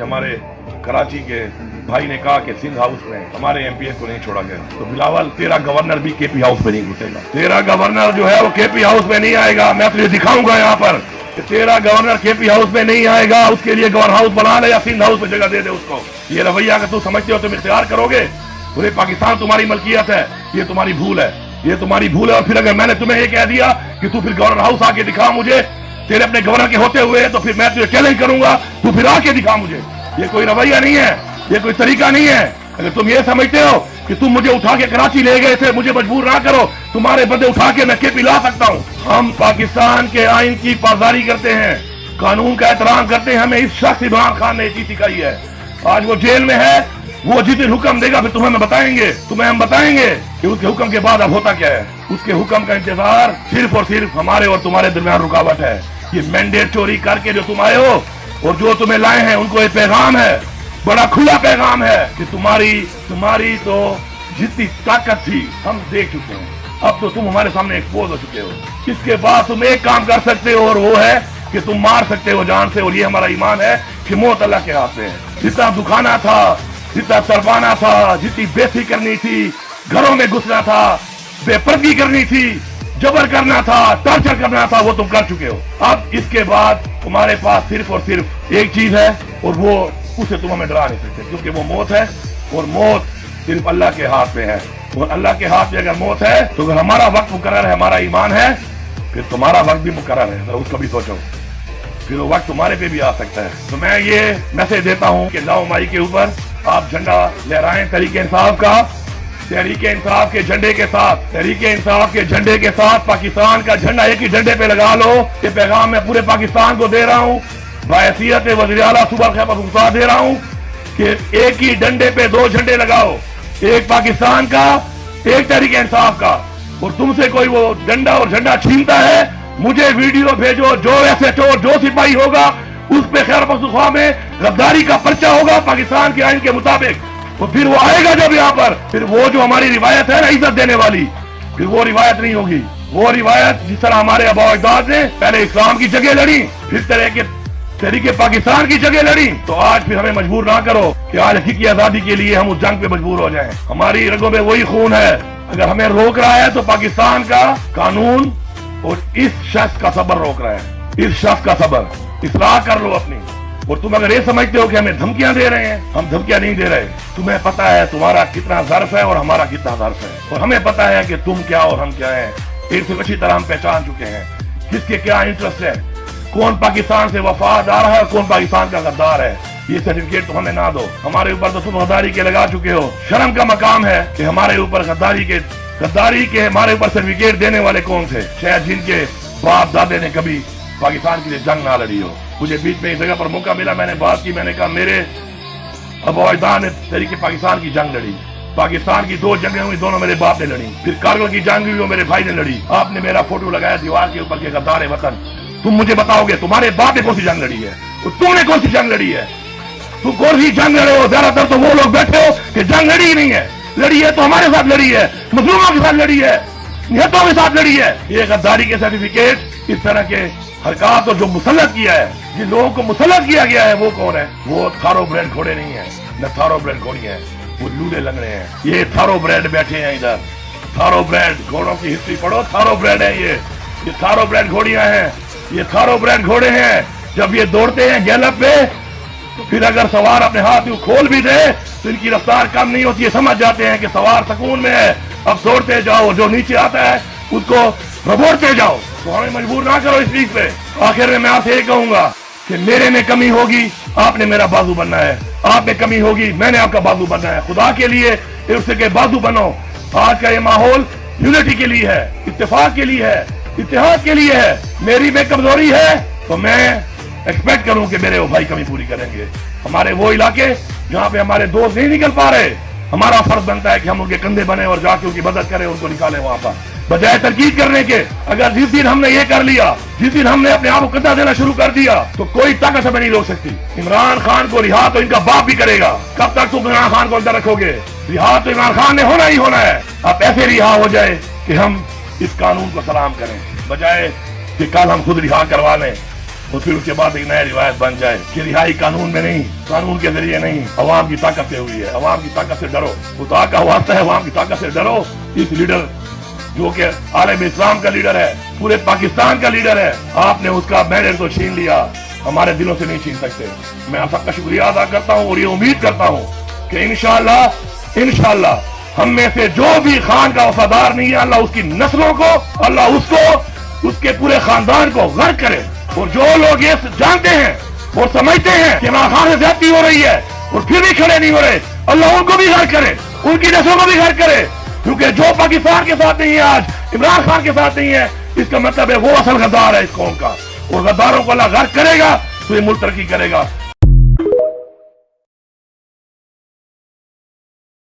हमारे कराची के भाई ने कहा कि सिंध हाउस में हमारे एमपीए को नहीं छोड़ा गया, तो बिलावल तेरा गवर्नर भी केपी हाउस में नहीं घुसेगा। तेरा गवर्नर जो है वो केपी हाउस में नहीं आएगा। मैं तुझे दिखाऊंगा यहाँ पर कि तेरा गवर्नर केपी हाउस में नहीं आएगा। उसके लिए गवर्नर हाउस बना ले या सिंध हाउस में जगह दे दे उसको। ये रवैया अगर तुम समझते हो तुम इख्तियार करोगे, पूरे पाकिस्तान तुम्हारी मलकियत है, ये तुम्हारी भूल है, ये तुम्हारी भूल है। और फिर अगर मैंने तुम्हें ये कह दिया कि तू फिर गवर्नर हाउस आके दिखा मुझे तेरे अपने गवर्नर के होते हुए, तो फिर मैं तुझे चैलेंज करूंगा, तू फिर आके दिखा मुझे। ये कोई रवैया नहीं है, ये कोई तरीका नहीं है। अगर तुम ये समझते हो कि तुम मुझे उठा के कराची ले गए थे, मुझे मजबूर ना करो, तुम्हारे बंदे उठा के मैं केपी ला सकता हूँ। हम पाकिस्तान के आइन की पासदारी करते हैं, कानून का एहतराम करते हैं। हमें इस शख्स इमरान खान ने ये चीज सिखाई है। आज वो जेल में है, वो जिस दिन हुक्म देगा फिर तुम्हें हम बताएंगे कि उसके हुक्म के बाद अब होता क्या है। उसके हुक्म का इंतजार सिर्फ और सिर्फ हमारे और तुम्हारे दरमियान रुकावट है। ये मैंडेट चोरी करके जो तुम आए हो और जो तुम्हें लाए हैं उनको एक पैगाम है, बड़ा खुला पैगाम है कि तुम्हारी तो जितनी ताकत थी हम देख चुके हैं। अब तो तुम हमारे सामने एक्सपोज हो चुके हो। इसके बाद तुम एक काम कर सकते हो और वो है कि तुम मार सकते हो जान से। और ये हमारा ईमान है कि मौत अल्लाह के हाथ में है। जितना दुखाना था, जितना तरवाना था, जितनी बेइज्जती करनी थी, घरों में घुसना था, बेपर्दगी करनी थी, जबर करना था, टॉर्चर करना था, वो तुम कर चुके हो। अब इसके बाद तुम्हारे पास सिर्फ और सिर्फ एक चीज है और वो उसे तुम हमें डरा नहीं सकते, क्योंकि वो मौत है। और मौत सिर्फ अल्लाह के हाथ में है। और अल्लाह के हाथ में अगर मौत है तो अगर हमारा वक्त मुकर्रर है, हमारा ईमान है, फिर तुम्हारा वक्त भी मुकर्रर है। तो उसका भी सोचो, फिर वो वक्त तुम्हारे पे भी आ सकता है। तो मैं ये मैसेज देता हूँ कि 9 मई के ऊपर आप झंडा लहराएं तहरीके इंसाफ का। तहरीके इंसाफ के झंडे के साथ, तहरीके इंसाफ के झंडे के साथ पाकिस्तान का झंडा एक ही झंडे पे लगा लो। ये पैगाम मैं पूरे पाकिस्तान को दे रहा हूँ, बाहैसियत वज़ीर आला सूबा खैबर पख्तूनख्वा दे रहा हूँ कि एक ही डंडे पे 2 झंडे लगाओ, एक पाकिस्तान का, एक तहरीके इंसाफ का। और तुमसे कोई वो डंडा और झंडा छीनता है, मुझे वीडियो भेजो। जो ऐसे चोर, जो सिपाही होगा उस पे खैबर पख्तूनख्वा में गद्दारी का पर्चा होगा पाकिस्तान के आइन के मुताबिक। तो फिर वो आएगा जब यहाँ पर, फिर वो जो हमारी रिवायत है ना इज्जत देने वाली, फिर वो रिवायत नहीं होगी। वो रिवायत जिस तरह हमारे आबा अजदाद ने पहले इस्लाम की जगह लड़ी, फिर तहरीके पाकिस्तान की जगह लड़ी, तो आज फिर हमें मजबूर ना करो कि आज हकीकी आजादी के लिए हम उस जंग पे मजबूर हो जाएं। हमारी रगों में वही खून है। अगर हमें रोक रहा है तो पाकिस्तान का कानून और इस शख्स का सबर रोक रहा है। इस शख्स का सबर, इस्लाह कर लो अपनी। और तुम अगर ये समझते हो कि हमें धमकियां दे रहे हैं, हम धमकियां नहीं दे रहे। तुम्हें पता है तुम्हारा कितना ज़र्फ है और हमारा कितना ज़र्फ है, और हमें पता है कि तुम क्या और हम क्या हैं। एक से अच्छी तरह हम पहचान चुके हैं किसके क्या इंटरेस्ट है, कौन पाकिस्तान से वफादार है और कौन पाकिस्तान का गद्दार है। ये सर्टिफिकेट तो हमें ना दो। हमारे ऊपर तो तुम गद्दारी के लगा चुके हो। शर्म का मकाम है कि हमारे ऊपर गद्दारी के हमारे ऊपर सर्टिफिकेट देने वाले कौन थे? शायद जिनके बाप दादे ने कभी पाकिस्तान के लिए जंग ना लड़ी हो। मुझे बीच में एक जगह पर मौका मिला, मैंने बात की, मैंने कहा मेरे आबा अजदाद ने तहरीके पाकिस्तान की जंग लड़ी। पाकिस्तान की 2 जंगें हुई, दोनों मेरे बाप ने लड़ी। फिर कारगिल की जंग हुई, वो मेरे भाई ने लड़ी। आपने मेरा फोटो लगाया दीवार के ऊपर के गद्दार वतन। तुम मुझे बताओगे तुम्हारे बाप ने कौन सी जंग लड़ी है और तुमने कौन सी जंग लड़ी है? तुम कौन सी जंग लड़े हो? ज्यादातर तो वो लोग बैठे हो कि जंग लड़ी ही नहीं है। लड़ी है तो हमारे साथ लड़ी है, मजलूमों के साथ लड़ी है, निहतों के साथ लड़ी है। ये गद्दारी के सर्टिफिकेट, इस तरह के हरकत और जो मुसल्लत किया है, जिन लोगों को मुसल्लत किया गया है वो कौन है? वो थारो ब्रेड घोड़े नहीं है, न थारो ब्रेड घोड़ी है, वो लूले लंगड़े हैं। ये थारो ब्रेड बैठे हैं इधर। थारो ब्रेड घोड़ों की हिस्ट्री पढ़ो, थारो ब्रेड है ये थारो ब्रेड घोड़ियां हैं, ये थारो ब्रेड घोड़े हैं। जब ये दौड़ते हैं गैलप पे, तो फिर अगर सवार अपने हाथ में खोल भी दे तो इनकी रफ्तार कम नहीं होती है। समझ जाते हैं कि सवार सकून में है, अब दौड़ते जाओ, जो नीचे आता है उसको रबोड़ते जाओ। तो हमें मजबूर ना करो इस चीज पे। आखिर में मैं आपसे ये कहूंगा कि मेरे में कमी होगी, आपने मेरा बाजू बनना है। आप में कमी होगी, मैंने आपका बाजू बनना है। खुदा के लिए एक दूसरे के बाजू बनो। आज का ये माहौल यूनिटी के लिए है, इत्तेफाक के लिए है, इत्तेहाद के लिए है। मेरी में कमजोरी है तो मैं एक्सपेक्ट करूं कि मेरे वो भाई कमी पूरी करेंगे। हमारे वो इलाके जहां पे हमारे दोस्त नहीं निकल पा रहे, हमारा फर्ज बनता है कि हम उनके कंधे बने और जाके उनकी मदद करें, उनको निकालें वहां पर, बजाय तरकीब करने के। अगर जिस दिन हमने ये कर लिया, जिस दिन हमने अपने आप को कंधा देना शुरू कर दिया, तो कोई ताकत हमें नहीं रोक सकती। इमरान खान को रिहा तो इनका बाप भी करेगा। कब तक तुम इमरान खान को अंदर रखोगे? रिहा तो इमरान खान ने होना ही होना है। अब ऐसे रिहा हो जाए कि हम इस कानून को सलाम करें, बजाय कि कल हम खुद रिहा करवा लें। और फिर उसके बाद एक नया रिवायत बन जाए कि रिहाई कानून में नहीं, कानून के जरिए नहीं, अवाम की ताकत से हुई है। अवाम की ताकत से डरो, खुदा का वास्ता है, अवाम की ताकत से डरो। इस लीडर जो कि आलम इस्लाम का लीडर है, पूरे पाकिस्तान का लीडर है, आपने उसका मैंडेट तो छीन लिया, हमारे दिलों से नहीं छीन सकते। मैं आप सबका शुक्रिया अदा करता हूँ और ये उम्मीद करता हूँ कि इंशाअल्लाह हम में से जो भी खान का वफादार नहीं है, अल्लाह उसकी नस्लों को, अल्लाह उसको, उसके पूरे खानदान को गर्क करे। और जो लोग ये जानते हैं और समझते हैं कि इमरान खान से ज्यादती हो रही है और फिर भी खड़े नहीं हो रहे, अल्लाह उनको भी गर्क करे, उनकी नस्लों को भी गर्क करे। क्योंकि जो पाकिस्तान के साथ नहीं है आज, इमरान खान के साथ नहीं है, इसका मतलब है वो असल गद्दार है इस कौम का। और गद्दारों को अल्लाह गर्क करेगा तो ये मुल्क तरक्की करेगा।